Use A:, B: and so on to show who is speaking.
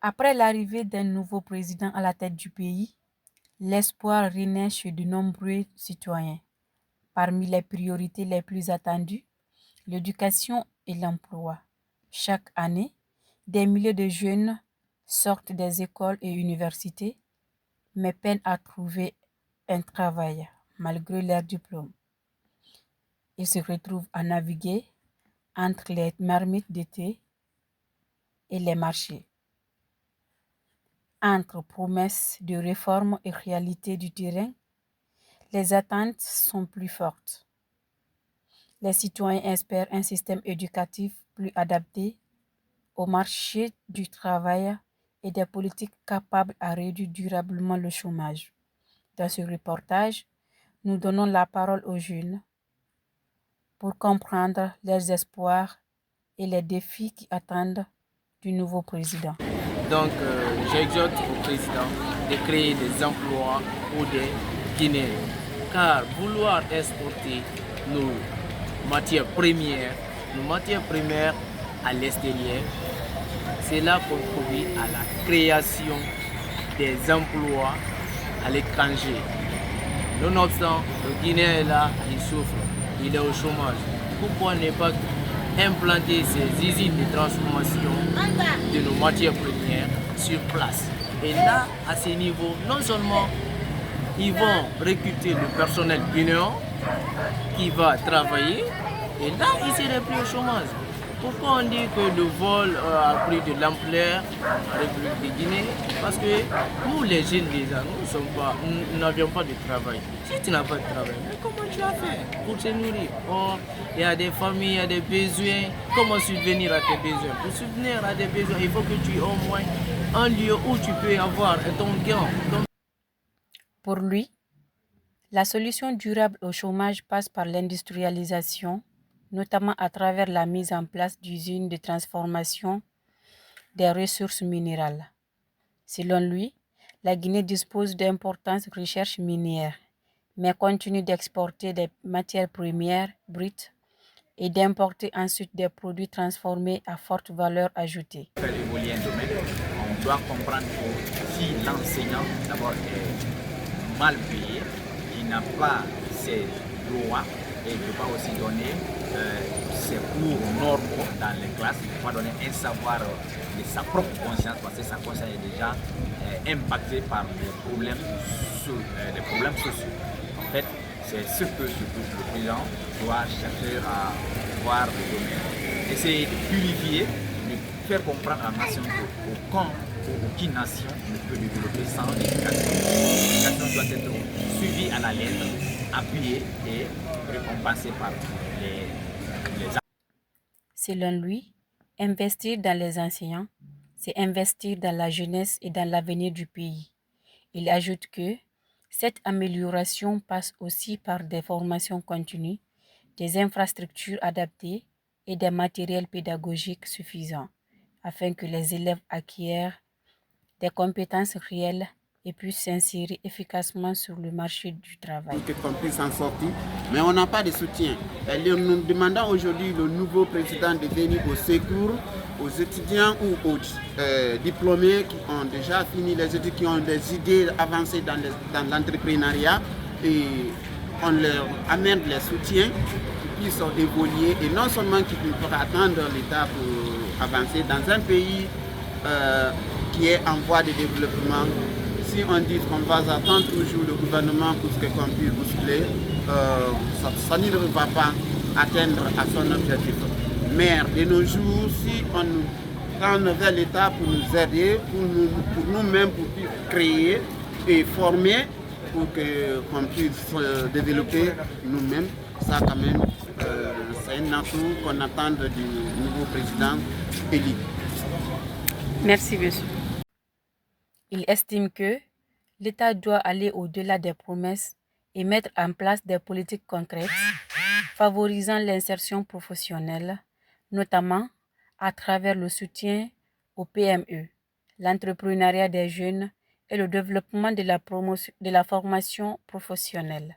A: Après l'arrivée d'un nouveau président à la tête du pays, l'espoir renaît chez de nombreux citoyens. Parmi les priorités les plus attendues, l'éducation et l'emploi. Chaque année, des milliers de jeunes sortent des écoles et universités, mais peinent à trouver un travail malgré leur diplôme. Ils se retrouvent à naviguer entre les marmites d'été et les marchés, entre promesses de réforme et réalité du terrain. Les attentes sont plus fortes. Les citoyens espèrent un système éducatif plus adapté au marché du travail et des politiques capables à réduire durablement le chômage. Dans ce reportage, nous donnons la parole aux jeunes pour comprendre leurs espoirs et les défis qui attendent du nouveau président.
B: Donc, j'exhorte au président de créer des emplois pour des Guinéens. Car vouloir exporter nos nos matières premières à l'extérieur, cela contribue à la création des emplois à l'étranger. Nonobstant, le Guinéen est là, il souffre, il est au chômage. Pourquoi ne pas implanter ces usines de transformation de nos matières premières sur place? Et là, à ce niveau, non seulement ils vont recruter le personnel guinéen qui va travailler, et là, ils seraient plus au chômage. Pourquoi on dit que le vol a pris de l'ampleur en République de Guinée? Parce que nous, les jeunes déjà, nous n'avions pas de travail. Si tu n'as pas de travail, mais comment tu as fait pour te nourrir? Or, il y a des familles, il y a des besoins. Comment subvenir à tes besoins? Pour subvenir à tes besoins, il faut que tu aies au moins un lieu où tu peux avoir ton gain.
A: Pour lui, la solution durable au chômage passe par l'industrialisation, notamment à travers la mise en place d'usines de transformation des ressources minérales. Selon lui, la Guinée dispose d'importantes recherches minières, mais continue d'exporter des matières premières brutes et d'importer ensuite des produits transformés à forte valeur ajoutée.
C: Faire évoluer un domaine, on doit comprendre que si l'enseignant d'abord est mal payé, qui n'a pas ses droits et ne peut pas aussi donner ses cours normaux dans les classes, il ne peut pas donner un savoir de sa propre conscience parce que sa conscience est déjà impactée par des problèmes sociaux. En fait, c'est ce que le président doit chercher à voir le domaine. Essayer de purifier, de faire comprendre à la nation qu'aucune nation ne peut développer sans éducation. L'éducation doit être suivie à la lettre, appuyée et récompensée par les
A: Selon lui, investir dans les enseignants, c'est investir dans la jeunesse et dans l'avenir du pays. Il ajoute que cette amélioration passe aussi par des formations continues, des infrastructures adaptées et des matériels pédagogiques suffisants, afin que les élèves acquièrent des compétences réelles et puissent s'insérer efficacement sur le marché du travail.
D: Qu'on puisse s'en sortir, mais on n'a pas de soutien. Et nous demandons aujourd'hui le nouveau président de venir au secours aux étudiants ou aux diplômés qui ont déjà fini les études, qui ont des idées avancées dans l'entrepreneuriat, et on leur amène les soutiens qui puissent évoluer et non seulement qu'ils peuvent attendre l'État pour avancer dans un pays qui est en voie de développement. Si on dit qu'on va attendre toujours le gouvernement pour ce qu'on puisse bousculer, ça ne va pas atteindre à son objectif. Mais de nos jours, si on nous prend vers l'État pour nous aider, pour nous-mêmes, pour créer et former, pour qu'on puisse développer nous-mêmes, ça quand même, c'est un atout qu'on attend du nouveau président élu.
A: Merci, monsieur. Il estime que l'État doit aller au-delà des promesses et mettre en place des politiques concrètes favorisant l'insertion professionnelle, notamment à travers le soutien aux PME, l'entrepreneuriat des jeunes et le développement de la formation professionnelle.